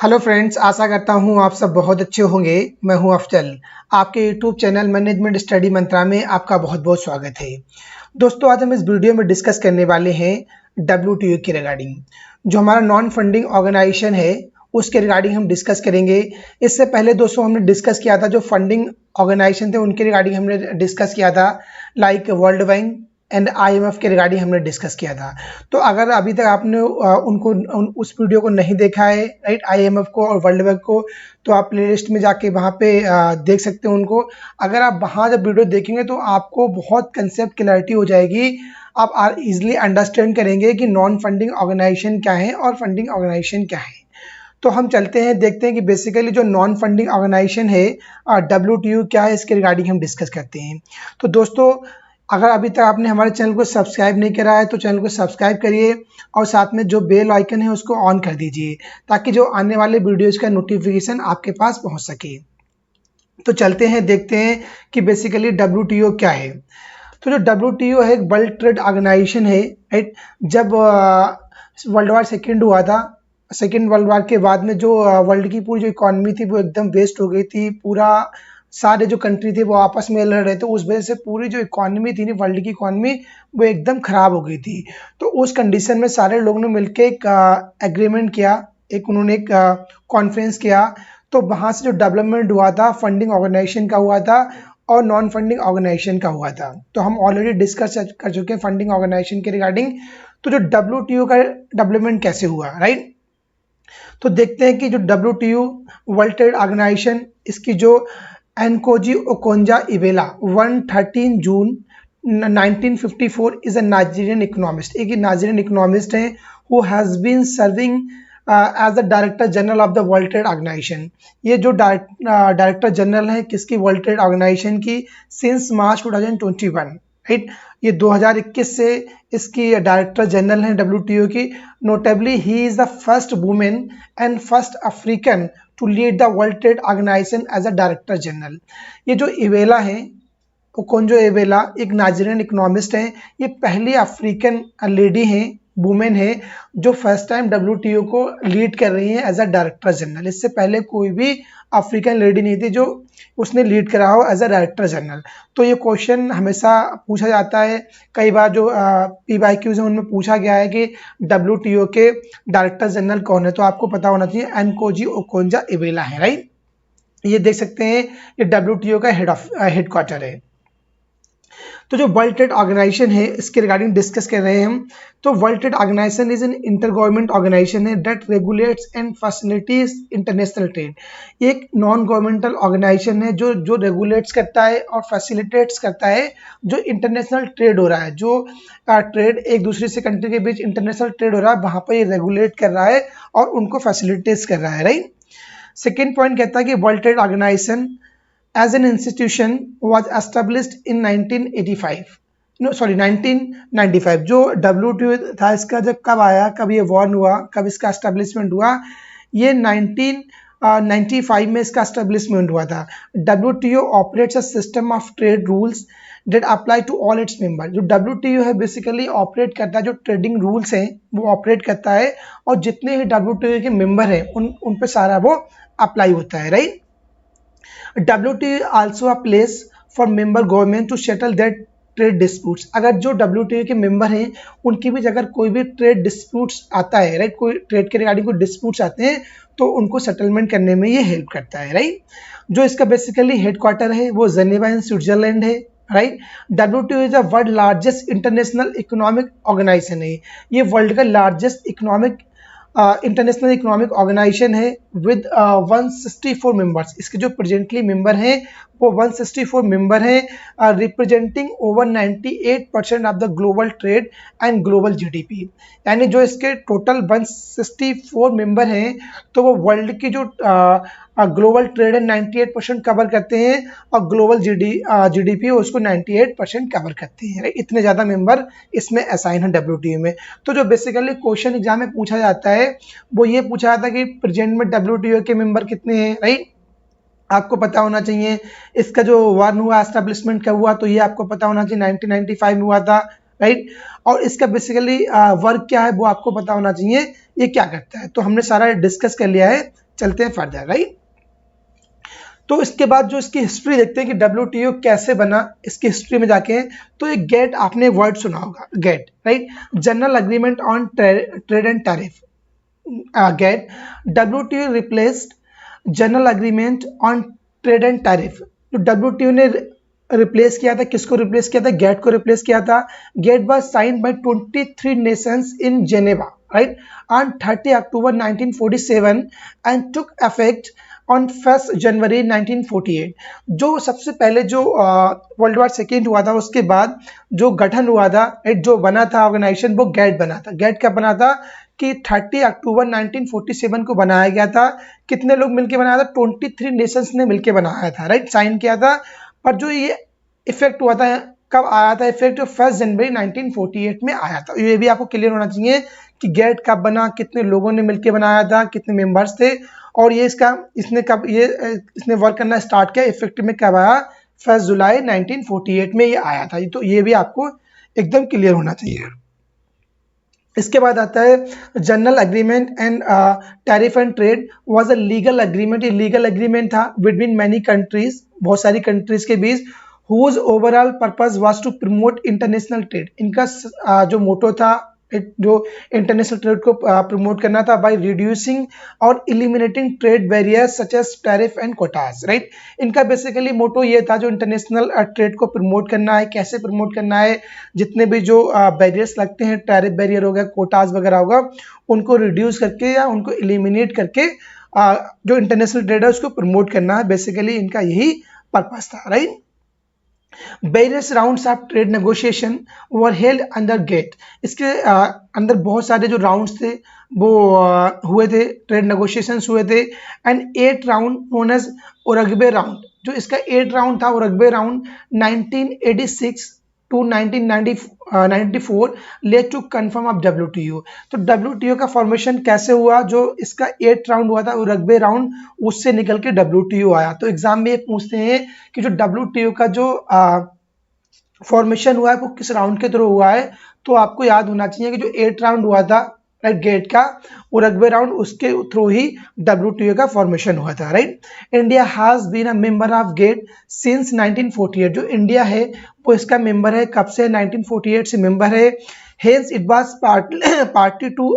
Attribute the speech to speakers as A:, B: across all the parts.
A: Hello friends, आशा करता हूँ आप सब बहुत अच्छे होंगे। मैं हूँ अफजल। आपके यूट्यूब चैनल मैनेजमेंट स्टडी मंत्रा में आपका बहुत बहुत स्वागत है। दोस्तों, आज हम इस वीडियो में डिस्कस करने वाले हैं WTO के रिगार्डिंग। जो हमारा नॉन फंडिंग ऑर्गेनाइजेशन है उसके रिगार्डिंग हम डिस्कस करेंगे। इससे पहले दोस्तों हमने डिस्कस किया था जो फंडिंग ऑर्गेनाइजेशन थे उनके रिगार्डिंग हमने डिस्कस किया था, like world bank and IMF के रिगार्डिंग हमने डिस्कस किया था। तो अगर अभी तक आपने उस वीडियो को नहीं देखा है, राइट, IMF को और वर्ल्ड बैंक को, तो आप प्लेलिस्ट में जाके वहाँ पे देख सकते हैं उनको। अगर आप वहाँ जब वीडियो देखेंगे तो आपको बहुत कंसेप्ट क्लैरिटी हो जाएगी। आप इजिली अंडरस्टैंड करेंगे कि नॉन फंडिंग ऑर्गेनाइजेशन क्या है और फंडिंग ऑर्गेनाइजेशन क्या है। तो हम चलते हैं, देखते हैं कि बेसिकली जो नॉन फंडिंग ऑर्गेनाइजेशन है WTO क्या है, इसके रिगार्डिंग हम डिस्कस करते हैं। तो दोस्तों, अगर अभी तक आपने हमारे चैनल को सब्सक्राइब नहीं करा है तो चैनल को सब्सक्राइब करिए और साथ में जो बेल आइकन है उसको ऑन कर दीजिए ताकि जो आने वाले वीडियोज़ का नोटिफिकेशन आपके पास पहुंच सके। तो चलते हैं, देखते हैं कि बेसिकली WTO क्या है। तो जो WTO है एक वर्ल्ड ट्रेड ऑर्गेनाइजेशन है, राइट। जब वर्ल्ड वार सेकेंड हुआ था, सेकेंड वर्ल्ड वार के बाद में जो वर्ल्ड की पूरी जो इकॉनमी थी वो एकदम वेस्ट हो गई थी। पूरा सारे जो कंट्री थे वो आपस में लड़ रहे थे, उस वजह से पूरी जो इकॉनमी थी ना, वर्ल्ड की इकॉनमी, वो एकदम खराब हो गई थी। तो उस कंडीशन में सारे लोगों ने मिलकर एक एग्रीमेंट किया, उन्होंने एक कॉन्फ्रेंस किया। तो वहाँ से जो डेवलपमेंट हुआ था फंडिंग ऑर्गेनाइजेशन का हुआ था और नॉन फंडिंग ऑर्गेनाइजेशन का हुआ था। तो हम ऑलरेडी डिस्कस कर चुके हैं फंडिंग ऑर्गेनाइजेशन के रिगार्डिंग। तो जो WTO का डेवलपमेंट कैसे हुआ, राइट। तो देखते हैं कि जो WTO वर्ल्ड ट्रेड ऑर्गेनाइजेशन, इसकी जो Ngozi Okonjo Iweala 13 June 1954 is a Nigerian economist. एक नाइजीरियन इकोनॉमिस्ट हैं who has been serving as the director general of the world trade organisation. ये जो डायरेक्टर जनरल है किसकी, वर्ल्ड ट्रेड ऑर्गेनाइजेशन की, since March 2021, right. ये 2021 से इसकी डायरेक्टर जनरल हैं WTO की। Notably he is the first women and first African to lead the world trade organisation as a director general. ये जो इवेला है, ओकोंजो इवेला, एक नाइजीरियन इकोनॉमिस्ट हैं। ये पहली अफ्रीकन लेडी हैं, वुमेन है, जो फर्स्ट टाइम WTO को लीड कर रही हैं एज अ डायरेक्टर जनरल। इससे पहले कोई भी अफ्रीकन लेडी नहीं थी जो उसने लीड करा हो एज अ डायरेक्टर जनरल। तो ये क्वेश्चन हमेशा पूछा जाता है, कई बार जो PYQs हैं उनमें पूछा गया है कि WTO के डायरेक्टर जनरल कौन है। तो आपको पता होना चाहिए एनकोजी ओकोंजा इवेला है, राइट। ये देख सकते हैं, ये WTO का हेडक्वार्टर है। तो जो वर्ल्ड ट्रेड ऑर्गेनाइजेशन है इसके रिगार्डिंग डिस्कस कर रहे हैं हम। तो world trade organisation is an inter government organisation है that regulates and facilitates international trade. ये एक नॉन गवर्नमेंटल ऑर्गेनाइजेशन है जो रेगुलेट्स करता है और फैसिलिटेट्स करता है जो इंटरनेशनल ट्रेड हो रहा है। जो ट्रेड एक दूसरे से कंट्री के बीच इंटरनेशनल ट्रेड हो रहा है वहाँ पर ये रेगुलेट कर रहा है और उनको फैसिलिटेट्स कर रहा है, राइट। सेकेंड पॉइंट कहता है कि World trade Organization as an institution was established in 1995। जो WTO था इसका जब कब आया, कब ये वॉर्न हुआ, कब इसका एस्टेब्लिशमेंट हुआ, ये 1995 में इसका एस्टेब्लिशमेंट हुआ था। WTO operates a system of trade rules that apply to all its member. जो WTO है बेसिकली ऑपरेट करता है, जो ट्रेडिंग रूल्स हैं वो ऑपरेट करता है और जितने भी WTO के मेंबर हैं उन पे सारा वो अप्लाई होता है, right. WTO also a place for member government to settle their trade disputes. अगर जो WTO के मेंबर हैं उनके बीच अगर कोई भी ट्रेड डिस्प्यूट्स आता है, राइट, कोई ट्रेड के रिगार्डिंग कोई डिस्प्यूट्स आते हैं तो उनको सेटलमेंट करने में ये हेल्प करता है, राइट। जो इसका बेसिकली हेडक्वार्टर है वो जेनेवा इन स्विट्जरलैंड है, right. WTO is the world largest international economic organisation है। ये वर्ल्ड का largest economic international economic organisation है विद 164 मेंबर्स। इसके जो प्रेजेंटली मेंबर हैं वो 164 मेंबर हैं, representing over 98% of the global trade and global GDP। यानी जो इसके टोटल 164 मेंबर हैं तो वो वर्ल्ड की जो ग्लोबल ट्रेड है 98% कवर करते हैं और ग्लोबल GDP उसको 98% कवर करते हैं। इतने ज़्यादा मेंबर इसमें असाइन है WTO में। तो जो बेसिकली क्वेश्चन एग्जाम में पूछा जाता है वो ये पूछा जाता है कि प्रेजेंट में WTO के मेंबर कितने हैं, राइट। आपको पता होना चाहिए इसका जो वन हुआ एस्टेब्लिशमेंट का हुआ तो ये आपको पता होना चाहिए 1995 में हुआ था, राइट। और इसका बेसिकली वर्क क्या है वो आपको पता होना चाहिए, ये क्या करता है। तो हमने सारा डिस्कस कर लिया है। चलते हैं फर्दर, राइट। तो इसके बाद जो इसकी हिस्ट्री देखते हैं कि WTO कैसे बना, इसकी हिस्ट्री में जाके हैं। तो एक गेट, आपने वर्ड सुना होगा GATT, right, general agreement on trade and tariff. GATT, WTO replaced general agreement on trade and tariff. जो WTO ने रिप्लेस किया था, किसको रिप्लेस किया था? गेट को रिप्लेस किया था। GATT was signed by 23 nations in Geneva, right, on 30 October 1947 and took effect on 1 January 1948। जो सबसे पहले जो वर्ल्ड वॉर सेकेंड हुआ था, उसके बाद जो गठन हुआ था, जो बना था ऑर्गेनाइजेशन, वो गेट बना था। गेट कब बना था? कि 30 अक्टूबर 1947 को बनाया गया था। कितने लोग मिलकर बनाया था? 23 नेशंस ने मिलकर बनाया था, राइट, साइन किया था। पर जो ये इफेक्ट हुआ था, कब आया था इफेक्ट? 1 जनवरी 1948 में आया था। ये भी आपको क्लियर होना चाहिए कि गेट कब बना, कितने लोगों ने मिलकर बनाया था, कितने मेंबर्स थे, और ये इसने वर्क करना स्टार्ट किया, इफेक्ट में कब आया? 1 जुलाई 1948 में ये आया था। तो ये भी आपको एकदम क्लियर होना चाहिए। इसके बाद आता है general agreement and tariff and trade was a legal agreement. ये लीगल एग्रीमेंट था बिटवीन मैनी कंट्रीज, बहुत सारी कंट्रीज के बीच, whose overall purpose was to promote international trade. इनका जो मोटो था, जो इंटरनेशनल ट्रेड को प्रमोट करना था, बाय रिड्यूसिंग और eliminating trade barriers such as tariff and quotas, right. इनका बेसिकली मोटो ये था, जो इंटरनेशनल ट्रेड को प्रमोट करना है। कैसे प्रमोट करना है? जितने भी जो बैरियर्स लगते हैं, टैरिफ बैरियर हो गया, कोटास वगैरह होगा, उनको रिड्यूस करके या उनको इलिमिनेट करके जो इंटरनेशनल ट्रेड है उसको प्रमोट करना है। बेसिकली इनका यही पर्पस था, right. Various rounds of trade negotiation were held under GATT। इसके अंदर बहुत सारे जो राउंड्स थे वो हुए थे, ट्रेड नेगोशिएशंस हुए थे। And 8 round known as Uruguay round. जो इसका 8 राउंड था, Uruguay round 1986 to 1994 led to confirm of WTO। तो WTO का फॉर्मेशन कैसे हुआ? जो इसका 8 राउंड हुआ था, उरुग्वे राउंड, उससे निकल के WTO आया। तो एग्जाम में ये पूछते हैं कि जो WTO का जो फॉर्मेशन हुआ है वो किस राउंड के थ्रू हुआ है? तो आपको याद होना चाहिए कि जो 8 राउंड हुआ था, राइट, गेट का, उरुग्वे राउंड, उसके थ्रू ही WTO का फॉर्मेशन हुआ था, right. India has been a member of GATT since 1948। जो इंडिया है वो इसका मेंबर है। कब से? 1948 से मेंबर है। Hence it was party to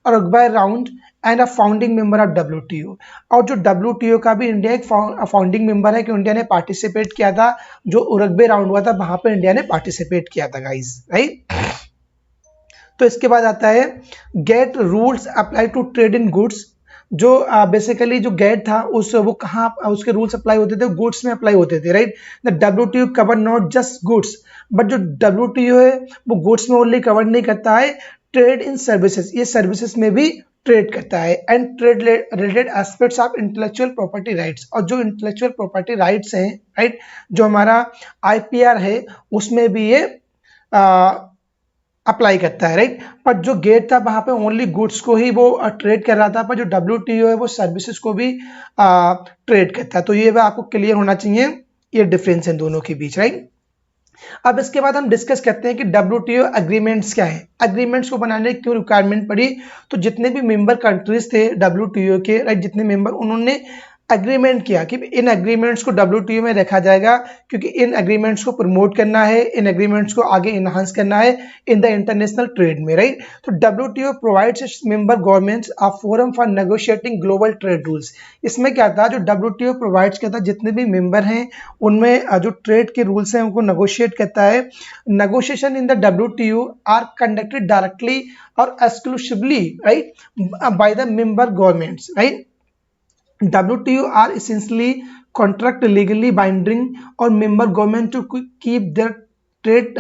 A: Uruguay round and a founding member of WTO। और जो WTO का भी इंडिया एक फाउंडिंग मेंबर है, कि इंडिया ने पार्टिसिपेट किया था। जो उरुग्वे राउंड हुआ था वहां पे इंडिया ने पार्टिसिपेट किया था, गाइस, राइट। तो इसके बाद आता है GATT rules apply to trade in goods. जो बेसिकली जो गेट था वो कहाँ उसके रूल्स अप्लाई होते थे? गुड्स में अप्लाई होते थे, right. The WTO cover not just goods, but जो WTO है वो गुड्स में ओनली कवर नहीं करता है, ट्रेड इन सर्विसेज, ये सर्विसेज में भी ट्रेड करता है। And trade related aspects of intellectual property rights. और जो इंटेलेक्चुअल प्रॉपर्टी राइट्स हैं, राइट, जो हमारा IPR है, उसमें भी ये अप्लाई करता है, राइट। पर जो गेट था वहां पे ओनली गुड्स को ही वो ट्रेड कर रहा था, पर जो WTO है वो सर्विसेज को भी ट्रेड करता है। तो ये आपको क्लियर होना चाहिए, ये डिफरेंस है दोनों के बीच, राइट। अब इसके बाद हम डिस्कस करते हैं कि WTO एग्रीमेंट्स क्या है। एग्रीमेंट्स को बनाने की क्यों रिक्वायरमेंट पड़ी? तो जितने भी मेंबर कंट्रीज थे WTO के, राइट, जितने मेंबर, उन्होंने एग्रीमेंट किया कि इन एग्रीमेंट्स को WTO में रखा जाएगा, क्योंकि इन एग्रीमेंट्स को प्रमोट करना है, इन एग्रीमेंट्स को आगे इनहांस करना है इन द इंटरनेशनल ट्रेड में, राइट। तो WTO provides its member governments a forum for negotiating global trade rules. इसमें क्या था? जो WTO प्रोवाइड्स करता है, जितने भी मेंबर हैं उनमें जो ट्रेड के रूल्स हैं उनको नेगोशिएट करता है। Negotiation in the WTO are conducted directly और exclusively, right, by the member governments, right. WTO are essentially contract legally binding or member government to keep their trade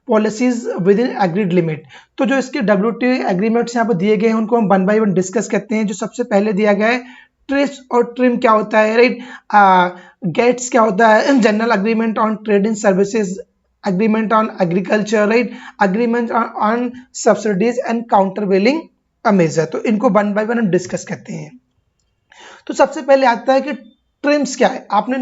A: policies with in agreed limit. तो जो इसके WTO agreements यहाँ पर दिए गए हैं उनको हम 1 बाय 1 डिस्कस करते हैं। जो सबसे पहले दिया गया है ट्रिप्स और ट्रिम क्या होता है, राइट। गेट्स क्या होता है? General agreement on trade in services, agreement on agriculture, right, agreement on subsidies and countervailing measure. तो इनको 1 बाय 1 हम डिस्कस करते हैं। तो सबसे पहले आता है कि ट्रिम्स क्या है? आपने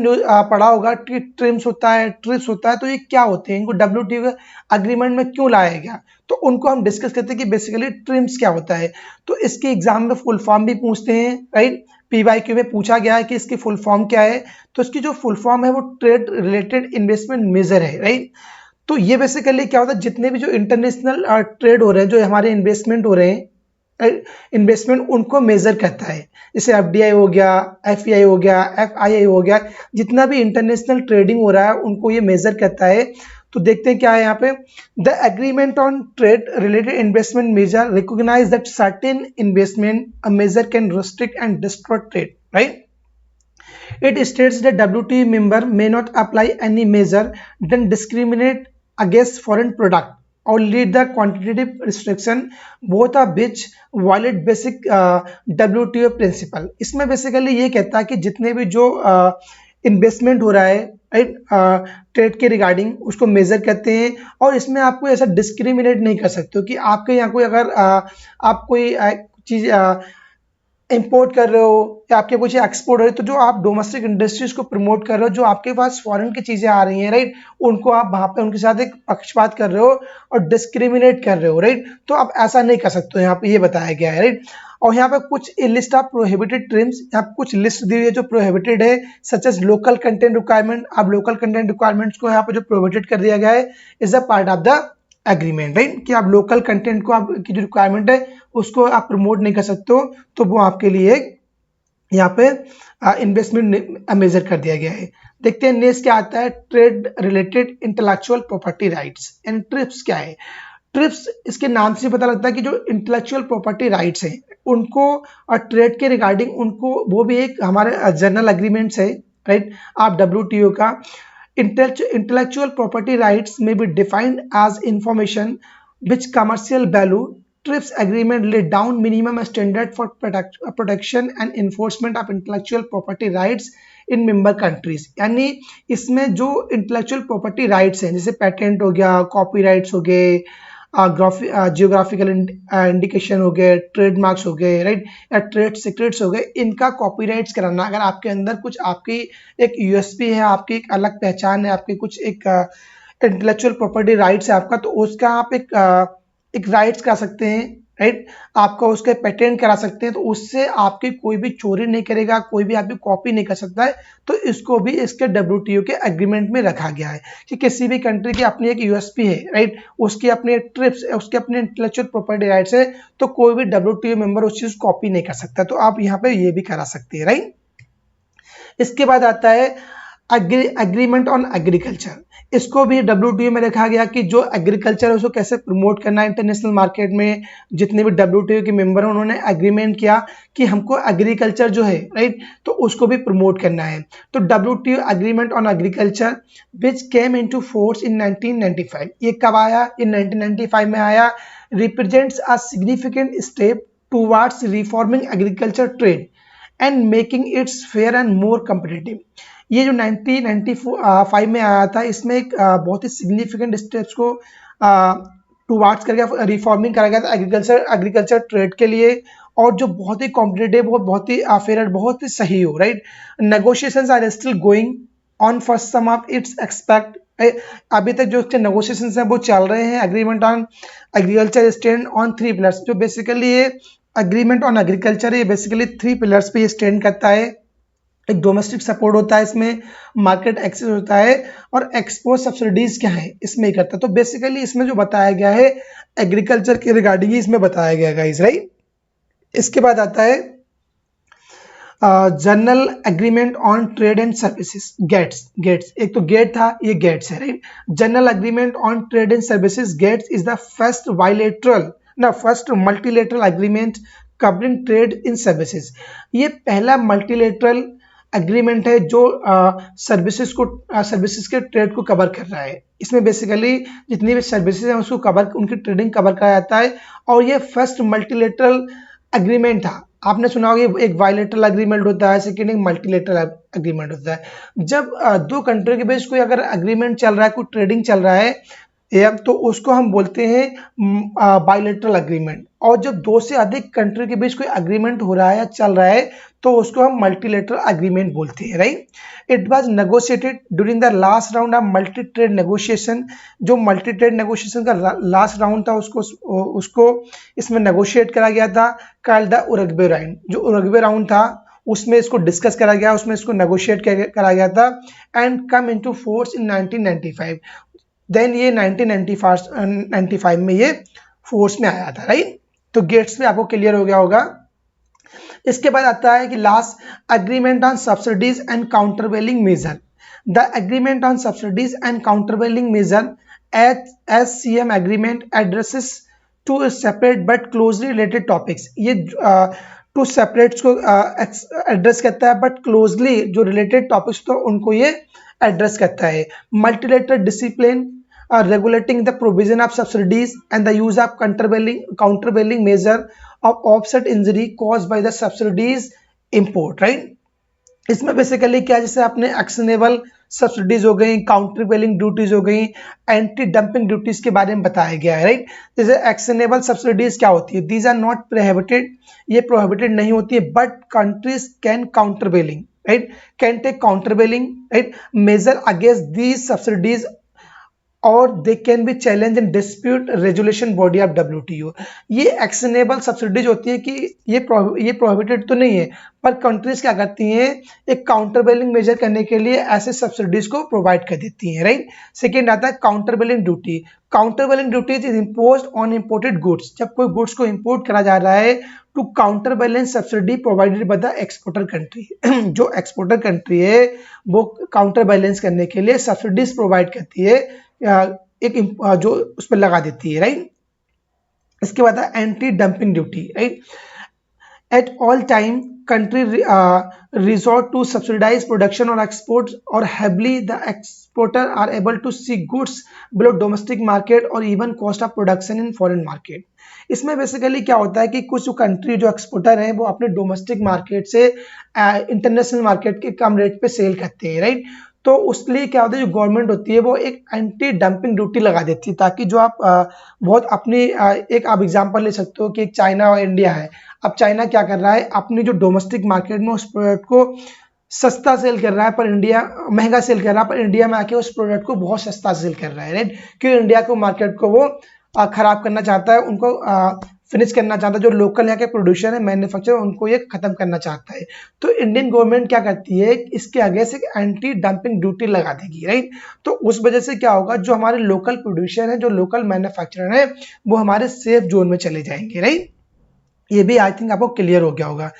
A: पढ़ा होगा कि ट्रिम्स होता है, ट्रिप्स होता है, तो ये क्या होते हैं? इनको डब्ल्यूटीओ एग्रीमेंट में क्यों लाया गया? तो उनको हम डिस्कस करते हैं कि बेसिकली ट्रिम्स क्या होता है। तो इसके एग्जाम में फुल फॉर्म भी पूछते हैं, राइट? पीवाईक्यू में पूछा गया है कि इसकी फुल फॉर्म क्या है। तो इसकी जो फुल फॉर्म है वो ट्रेड रिलेटेड इन्वेस्टमेंट मेजर है, राइट? तो ये बेसिकली क्या होता है, जितने भी जो इंटरनेशनल ट्रेड हो रहे हैं, जो हमारे इन्वेस्टमेंट हो रहे हैं, इन्वेस्टमेंट उनको मेजर करता है। जैसे एफडीआई हो गया, एफईआई हो गया, एफआईआई हो गया, जितना भी इंटरनेशनल ट्रेडिंग हो रहा है उनको ये मेजर करता है। तो देखते हैं क्या है यहाँ पे। The agreement on trade related investment measure recognize that certain investment a measure can restrict and distort trade, right? It states that WTO member may not apply any measure then discriminate against foreign product or lead the quantitative restriction, both of which violate basic WTO principle। इसमें basically ये कहता है कि जितने भी जो investment हो रहा है, राइट, ट्रेड के रिगार्डिंग उसको मेजर करते हैं, और इसमें आपको ऐसा डिस्क्रिमिनेट नहीं कर सकते हो कि आपके यहाँ कोई अगर आप कोई चीज़ इंपोर्ट कर रहे हो या आपके कुछ एक्सपोर्ट हो रही है, तो जो आप डोमेस्टिक इंडस्ट्रीज को प्रमोट कर रहे हो, जो आपके पास फॉरेन की चीजें आ रही हैं, राइट, उनको आप वहां पे उनके साथ एक पक्षपात कर रहे हो और डिस्क्रिमिनेट कर रहे हो, राइट? तो आप ऐसा नहीं कर सकते हो, यहाँ पे ये बताया गया है, राइट? और यहाँ पे कुछ लिस्ट ऑफ प्रोहिबिटेड ट्रिम्स, यहाँ पे कुछ लिस्ट दी हुई है जो प्रोहिबिटेड है, such as local content requirement. अब लोकल कंटेंट रिक्वायरमेंट्स को यहाँ पे जो प्रोहिबिटेड कर दिया गया है is a part of the agreement, right? कि आप लोकल कंटेंट को, आपकी जो रिक्वायरमेंट है उसको आप प्रमोट नहीं कर सकते हो, तो वो आपके लिए यहाँ पे इन्वेस्टमेंट मेजर कर दिया गया है। देखते हैं नेक्स्ट क्या आता है, trade related intellectual property rights and trips क्या है। ट्रिप्स इसके नाम से पता लगता है कि जो इंटेलेक्चुअल प्रॉपर्टी राइट्स हैं उनको और ट्रेड के रिगार्डिंग उनको, वो भी एक हमारे जनरल एग्रीमेंट्स है, राइट, आप डब्ल्यूटीओ का। Intellectual property rights may be defined as information which commercial value। TRIPS agreement lay down minimum standard for protection and enforcement of intellectual property rights in member countries। यानी इसमें जो intellectual property rights हैं, जैसे patent हो गया, copyrights हो गए, geographical indication हो गए, ट्रेडमार्क्स हो गए, राइट, या ट्रेड सीक्रेट्स हो गए, इनका कॉपीराइट्स कराना, अगर आपके अंदर कुछ आपकी एक यूएसपी है, आपकी एक अलग पहचान है, आपकी कुछ एक इंटेलेक्चुअल प्रॉपर्टी राइट्स है आपका, तो उसका आप एक राइट्स करा सकते हैं, राइट, आपका उसके पेटेंट करा सकते हैं, तो उससे आपकी कोई भी चोरी नहीं करेगा, कोई भी आपकी कॉपी नहीं कर सकता है। तो इसको भी इसके डब्ल्यूटीओ के एग्रीमेंट में रखा गया है कि किसी भी कंट्री की अपनी एक यूएसपी है, राइट, उसकी अपनी एक ट्रिप्स, उसके अपने इंटेलेक्चुअल प्रॉपर्टी राइट्स है, तो कोई भी डब्ल्यूटीओ मेंबर उस चीज कॉपी नहीं कर सकता। तो आप यहाँ पे ये भी करा सकते हैं, राइट। इसके बाद आता है एग्रीमेंट ऑन एग्रीकल्चर। इसको भी डब्ल्यूटीओ में रखा गया कि जो एग्रीकल्चर है उसको कैसे प्रमोट करना है इंटरनेशनल मार्केट में। जितने भी डब्ल्यूटीओ के मेंबर हैं उन्होंने एग्रीमेंट किया कि हमको एग्रीकल्चर जो है, राइट, तो उसको भी प्रमोट करना है। तो WTO agreement on agriculture which came into force in 1995। ये कब आया? ये 1995 में आया। Represents a significant step towards reforming agriculture trade and making it's fair and more competitive. ये जो 1995 में आया था, इसमें एक बहुत ही सिग्निफिकेंट स्टेप्स को टुवार्ड्स करके रिफॉर्मिंग करा गया था एग्रीकल्चर ट्रेड के लिए, और जो बहुत ही कॉम्पिटिटिव हो, बहुत ही फेयर, बहुत ही सही हो, right. Negotiations are still going on for some of its expect. अभी तक जो इसके नेगोशिएशंस हैं वो चल रहे हैं। Agreement on agriculture stand on 3 pillars. जो बेसिकली ये एग्रीमेंट ऑन एग्रीकल्चर, ये बेसिकली 3 पिलर्स पे ये स्टैंड करता है। एक डोमेस्टिक सपोर्ट होता है, इसमें मार्केट एक्सेस होता है, और एक्सपोर्ट सब्सिडीज क्या है इसमें ही करता है। तो बेसिकली इसमें जो बताया गया है एग्रीकल्चर के रिगार्डिंग ही इसमें बताया गया गाइस, राइट। इसके बाद आता है general agreement on trade and services, GATS. एक तो गेट था, ये गेट्स है, right. General agreement on trade and services GATS is the first multilateral agreement covering trade in services. ये पहला मल्टीलेटरल एग्रीमेंट है जो सर्विसेज के ट्रेड को कवर कर रहा है। इसमें बेसिकली जितनी भी सर्विसेज हैं उसको कवर, उनकी ट्रेडिंग कवर करा जाता है, और ये फर्स्ट मल्टीलेटरल एग्रीमेंट था। आपने सुना होगा एक बायलैटरल एग्रीमेंट होता है, सेकेंड एक मल्टीलेटरल एग्रीमेंट होता है। जब दो कंट्री के बीच कोई अगर एग्रीमेंट चल रहा है, कोई ट्रेडिंग चल रहा है, या तो उसको हम बोलते हैं बायलैटरल एग्रीमेंट। और जब दो से अधिक कंट्री के बीच कोई एग्रीमेंट हो रहा है या चल रहा है तो उसको हम मल्टीलेटरल एग्रीमेंट बोलते हैं, right. It was negotiated during the last round of multi trade negotiation. जो मल्टी ट्रेड नेगोशिएशन का लास्ट राउंड था उसको इसमें नेगोशिएट करा गया था, कॉल्ड द उरुग्वे राउंड। जो उरुग्वे राउंड था उसमें इसको डिस्कस करा गया, उसमें इसको नेगोशिएट करा गया था and come into force in 1995। Then ये 1995 में ये फोर्स में आया था, राइट। तो गेट्स में आपको क्लियर हो गया होगा। इसके बाद आता है कि last agreement on subsidies and countervailing measure. The agreement on subsidies and countervailing measure SCM agreement addresses two separate but closely related topics. ये टू सेपरेट्स को एड्रेस करता है बट क्लोजली जो रिलेटेड टॉपिक्स तो उनको ये एड्रेस करता है। Multilateral discipline regulating the provision of subsidies and the use of countervailing measure of offset injury caused by the subsidies import, right। इसमें बेसिकली क्या, जैसे आपने एक्शनेबल सब्सिडीज हो गई, काउंटरवेलिंग ड्यूटीज हो गई, एंटी डंपिंग ड्यूटीज के बारे में बताया गया है, राइट। जैसे एक्शनेबल सब्सिडीज क्या होती है, दीज आर नॉट प्रोहिबिटेड, ये प्रोहिबिटेड नहीं होती है, but countries can countervailing, right, can take countervailing, right, measure against these subsidies और they can be challenge and dispute resolution body of WTO। ये एक्शनेबल सब्सिडीज होती है कि ये प्रोहिबिटेड तो नहीं है, पर कंट्रीज क्या करती हैं, एक काउंटरवेलिंग मेजर करने के लिए ऐसे सब्सिडीज को प्रोवाइड कर देती हैं, राइट। सेकेंड आता है countervailing duty. Countervailing duties is imposed on imported goods. जब कोई गुड्स को इम्पोर्ट करा जा रहा है to counterbalance subsidy provided by the exporter country. जो एक्सपोर्टर कंट्री है वो काउंटर बैलेंस करने के लिए सब्सिडीज प्रोवाइड करती है, एक जो उस पर लगा देती है, राइट। इसके बाद anti dumping duty, right. At all time country resort to subsidize production or exports or heavily the exporter are able to see goods below domestic market or even cost of production in foreign market। इसमें basically क्या होता है कि कुछ country जो exporter हैं वो अपने डोमेस्टिक मार्केट से इंटरनेशनल मार्केट के कम रेट पे सेल करते हैं, राइट। तो उसके लिए क्या होता है, जो गवर्नमेंट होती है वो एक एंटी डंपिंग ड्यूटी लगा देती है, ताकि जो आप बहुत अपनी एक आप एग्जांपल ले सकते हो कि एक चाइना और इंडिया है। अब चाइना क्या कर रहा है, अपनी जो डोमेस्टिक मार्केट में उस प्रोडक्ट को सस्ता सेल कर रहा है, पर इंडिया महंगा सेल कर रहा है, पर इंडिया में आके उस प्रोडक्ट को बहुत सस्ता सेल कर रहा है, राइट। क्योंकि इंडिया को मार्केट को वो खराब करना चाहता है, उनको फिनिश करना चाहता है, जो लोकल यहाँ के प्रोड्यूसर है, मैन्युफैक्चरर, उनको ये खत्म करना चाहता है। तो इंडियन गवर्नमेंट क्या करती है, इसके अगेंस्ट एक एंटी डंपिंग ड्यूटी लगा देगी, राइट। तो उस वजह से क्या होगा, जो हमारे लोकल प्रोड्यूसर हैं, जो लोकल मैन्युफैक्चरर हैं, वो हमारे सेफ जोन में चले जाएंगे, राइट। ये भी आई थिंक आपको क्लियर हो गया होगा।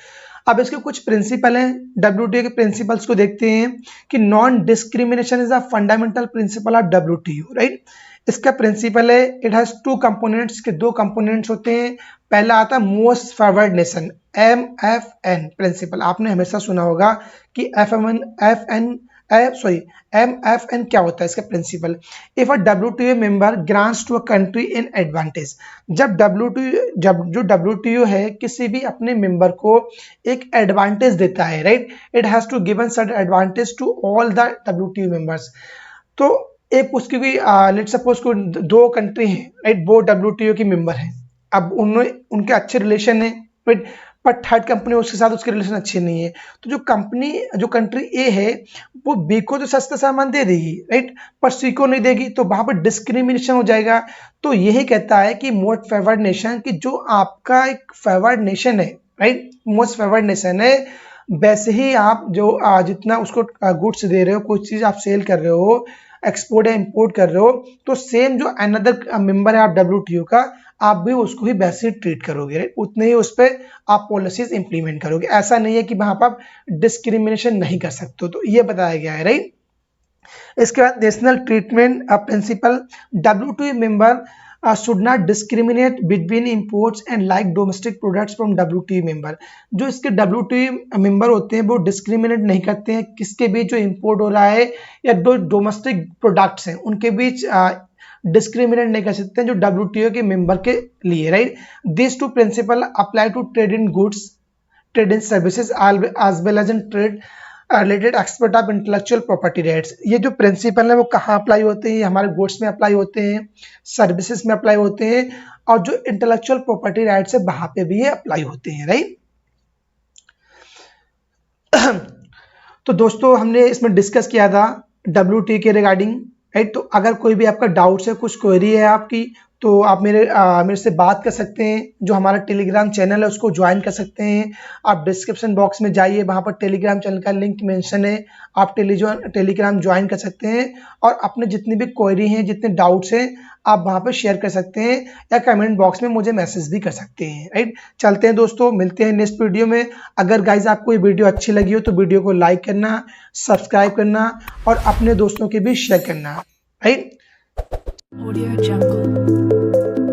A: अब इसके कुछ प्रिंसिपल हैं, WTO के प्रिंसिपल्स को देखते हैं कि non discrimination is a fundamental principle of WTO, right. इसका प्रिंसिपल है, इट हैज टू कंपोनेंट्स, के दो कंपोनेंट्स होते हैं। पहला आता है most favoured nation, MFN principle. आपने हमेशा सुना होगा कि MFN क्या होता है, इसका principle. If a WTO member grants to a country in advantage, जब जो WTO है किसी भी अपने मेंबर को एक एडवांटेज देता है, right, it has to given certain advantage to all the WTO members. तो एक उसकी भी लेट सपोज को दो कंट्री हैं, राइट, वो WTO की मेंबर हैं। अब उनके अच्छे रिलेशन है, राइट, पर थर्ड कंपनी उसके साथ उसके रिलेशन अच्छे नहीं है। तो जो कंट्री ए है वो बी को तो सस्ता सामान दे देगी, राइट, पर सी को नहीं देगी, तो वहां पर डिस्क्रिमिनेशन हो जाएगा। तो यही कहता है कि मोस्ट फेवर्ड नेशन, कि जो आपका एक फेवर्ड नेशन है, राइट, मोस्ट फेवर्ड नेशन है, वैसे ही आप जो जितना उसको गुड्स दे रहे हो, कोई चीज आप सेल कर रहे हो, एक्सपोर्ट या इंपोर्ट कर रहे हो, तो सेम जो अनदर मेंबर है आप WTO का, आप भी उसको ही वैसे ट्रीट करोगे, राइट, उतने ही उस पर आप पॉलिसीज इंप्लीमेंट करोगे। ऐसा नहीं है कि वहां पर आप डिस्क्रिमिनेशन नहीं कर सकते हो। तो ये बताया गया है, राइट। इसके बाद national treatment principle, WTO member should not discriminate between imports and like domestic products from WTO member। जो इसके WTO मेंबर होते हैं वो डिस्क्रिमिनेट नहीं करते हैं किसके बीच जो इंपोर्ट हो रहा है या दो डोमेस्टिक प्रोडक्ट्स हैं उनके बीच डिस्क्रिमिनेट नहीं कर सकते हैं जो WTO के मेंबर के लिए, right. This two principle apply to trade in goods, trade in services, as well as in trade related expert of intellectual property rights. ये जो प्रिंसिपल है वो कहाँ अप्लाई होते हैं? हमारे गुड्स में अप्लाई होते हैं, सर्विसेज में अप्लाई होते हैं, और जो इंटेलेक्चुअल प्रॉपर्टी राइट्स है वहां पे भी ये अप्लाई होते हैं, राइट। तो दोस्तों हमने इसमें डिस्कस किया था WT के रिगार्डिंग, राइट। तो अगर कोई भी आपका डाउट्स है, कुछ क्वेरी है आपकी, तो आप मेरे से बात कर सकते हैं। जो हमारा टेलीग्राम चैनल है उसको ज्वाइन कर सकते हैं। आप डिस्क्रिप्शन बॉक्स में जाइए, वहाँ पर टेलीग्राम चैनल का लिंक मेंशन है, आप टेलीग्राम ज्वाइन कर सकते हैं। और अपने जितनी भी क्वेरी हैं, जितने डाउट्स हैं, आप वहाँ पर शेयर कर सकते हैं, या कमेंट बॉक्स में मुझे मैसेज भी कर सकते हैं, राइट। चलते हैं दोस्तों, मिलते हैं नेक्स्ट वीडियो में। अगर गाइज आपको ये वीडियो अच्छी लगी हो तो वीडियो को लाइक करना, सब्सक्राइब करना और अपने दोस्तों के भी शेयर करना, राइट।
B: Audio Jungle.